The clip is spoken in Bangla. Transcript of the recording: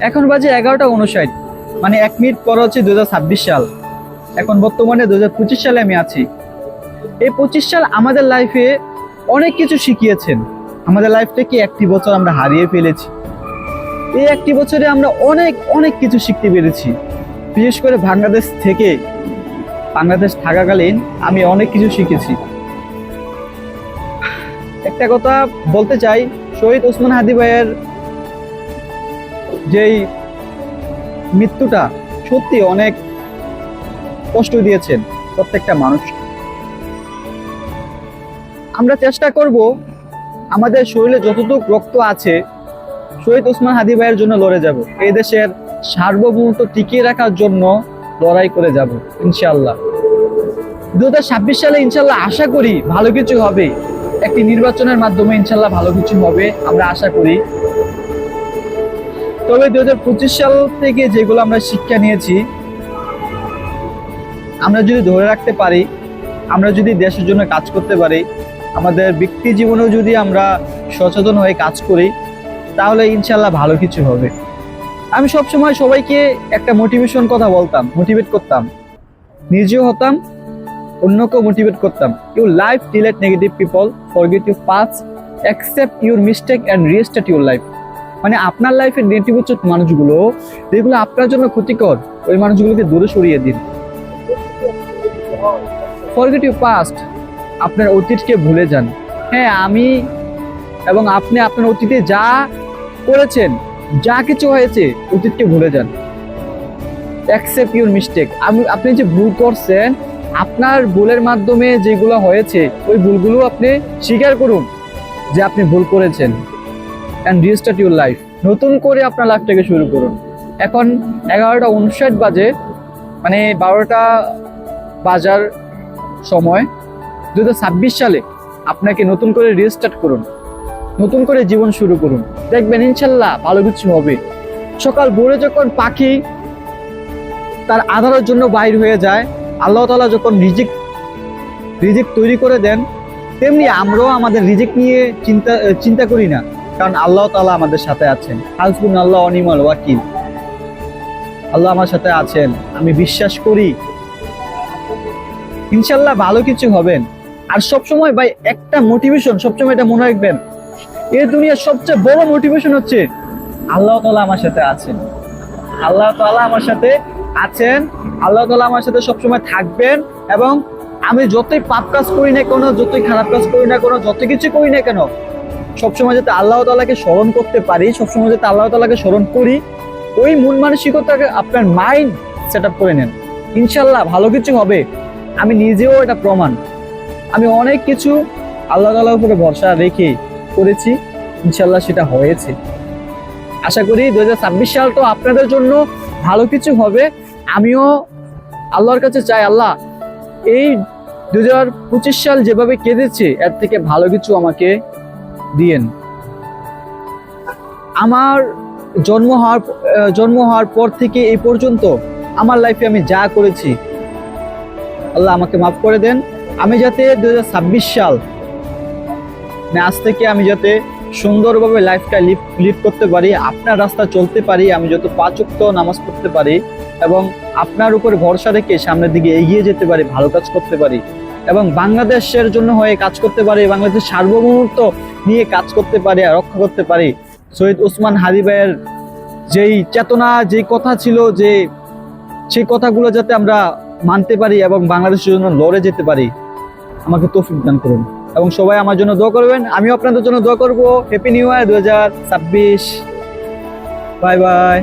এখন বাজে 11টা 59, মানে 1 মিনিট পর হচ্ছে 2026 সাল। এখন বর্তমানে 2025 সালে আমি আছি। এই 25 সাল আমাদের লাইফে অনেক কিছু শিখিয়েছেন। আমাদের লাইফ থেকে একটি বছর আমরা হারিয়ে ফেলেছি। এই একটি বছরে আমরা অনেক অনেক কিছু শিখতে পেরেছি। বিশেষ করে বাংলাদেশ থাকাকালীন আমি অনেক কিছু শিখেছি। একটা কথা বলতে চাই, শহীদ ওসমান হাদি ভাইয়ের যেই মৃত্যুটা সত্যি অনেক কষ্ট দিয়েছেন প্রত্যেকটা মানুষ। আমরা চেষ্টা করব আমাদের শরীরে যতটুকু রক্ত আছে শহীদ ওসমান হাদি ভাইয়ের জন্য লড়ে যাব। এই দেশের সার্বভৌমত্ব টিকিয়ে রাখার জন্য লড়াই করে যাব ইনশাআল্লাহ। 2026 সালে ইনশাআল্লাহ আশা করি ভালো কিছু হবে। একটি নির্বাচনের মাধ্যমে ইনশাআল্লাহ ভালো কিছু হবে আমরা আশা করি। তবে 2025 সাল থেকে যেগুলো আমরা শিক্ষা নিয়েছি আমরা যদি ধরে রাখতে পারি, আমরা যদি দেশের জন্য কাজ করতে পারি, আমাদের ব্যক্তি জীবনেও যদি আমরা সচেতন হয়ে কাজ করি, তাহলে ইনশাআল্লাহ ভালো কিছু হবে। আমি সবসময় সবাইকে একটা মোটিভেশন কথা বলতাম, মোটিভেট করতাম, নিজেও হতাম, অন্যকেও মোটিভেট করতাম। You life delete negative people, forget your past, accept your mistake and restart your life. মানে আপনার লাইফের নেতিবাচক মানুষগুলো যেগুলো আপনার জন্য ক্ষতিকর, ওই মানুষগুলোকে দূরে সরিয়ে দিন। ফরগেট ইউর পাস্ট, আপনার অতীতকে ভুলে যান। হ্যাঁ, আমি এবং আপনি আপনার অতীতে যা করেছেন, যা কিছু হয়েছে, অতীতকে ভুলে যান। অ্যাকসেপ্ট ইউর মিস্টেক, আপনি যে ভুল করছেন, আপনার ভুলের মাধ্যমে যেগুলো হয়েছে ওই ভুলগুলো আপনি স্বীকার করুন যে আপনি ভুল করেছেন। অ্যান্ড রিস্টার্ট ইউর লাইফ, নতুন করে আপনার লাইফটাকে শুরু করুন। এখন 11টা 59 বাজে, মানে 12টা বাজার সময়। 2026 সালে আপনাকে নতুন করে রিস্টার্ট করুন, নতুন করে জীবন শুরু করুন, দেখবেন ইনশাল্লাহ ভালো কিছু হবে। সকাল ভোরে যখন পাখি তার আধারের জন্য বাইর হয়ে যায়, আল্লাহ তাআলা যখন রিজিক তৈরি করে দেন, তেমনি আমরাও আমাদের রিজিক নিয়ে চিন্তা করি না, কারণ আল্লাহ তাআলা আমাদের সাথে আছেন। হাসবুনাল্লাহ ওয়া নি'মাল ওয়াকিল, আল্লাহ আমার সাথে আছেন, আমি বিশ্বাস করি ইনশাল্লাহ ভালো কিছু হবেন। আর সবসময় ভাই একটা মোটিভেশন সবসময় এটা মনে রাখবেন, এই দুনিয়ার সবচেয়ে বড় মোটিভেশন হচ্ছে আল্লাহ তাআলা আমার সাথে আছেন। আল্লাহ তাআলা আমার সাথে আছেন, আল্লাহ তাআলা আমার সাথে সবসময় থাকবেন। এবং আমি যতই পাপ কাজ করি না কেন, যতই খারাপ কাজ করি না কেন, যত কিছু করি না কেন, সবসময় যাতে আল্লাহ তাআলাকে স্মরণ করতে পারি, সবসময় যাতে আল্লাহ তাআলাকে স্মরণ করি, ওই মন মানসিকতাকে আপনার মাইন্ড সেট আপ করে নেন, ইনশাল্লাহ ভালো কিছু হবে। আমি নিজেও এটা প্রমাণ। আমি অনেক কিছু আল্লাহ তাআলার উপরে ভরসা রেখে করেছি, ইনশাল্লাহ সেটা হয়েছে। আশা করি 2026 সাল তো আপনাদের জন্য ভালো কিছু হবে। আমিও আল্লাহর কাছে চাই, আল্লাহ এই 2025 সাল যেভাবে কেটেছে এর থেকে ভালো কিছু আমাকে দিয়েন। আমার জন্ম হওয়ার পর থেকে এই পর্যন্ত আমার লাইফে আমি যা করেছি, আল্লাহ আমাকে মাফ করে দেন। আমি যাতে 2026 সাল আজ থেকে আমি যাতে সুন্দরভাবে লাইফটা লিড করতে পারি, আপনার রাস্তা চলতে পারি, আমি যত 5 ওয়াক্ত নামাজ পড়তে পারি এবং আপনার উপর ভরসা রেখে সামনের দিকে এগিয়ে যেতে পারি, ভালো কাজ করতে পারি এবং বাংলাদেশের জন্য হয়ে কাজ করতে পারি, বাংলাদেশের সার্বভৌমত্ব নিয়ে কাজ করতে পারি আর রক্ষা করতে পারি। শহীদ ওসমান হাদি ভাইয়ের যেই চেতনা, যেই কথা ছিল, যে সেই কথাগুলো যাতে আমরা মানতে পারি এবং বাংলাদেশের জন্য লড়ে যেতে পারি, আমাকে তৌফিক দান করুন। এবং সবাই আমার জন্য দোয়া করবেন, আমিও আপনাদের জন্য দোয়া করবো। Happy new year 2026। Bye bye.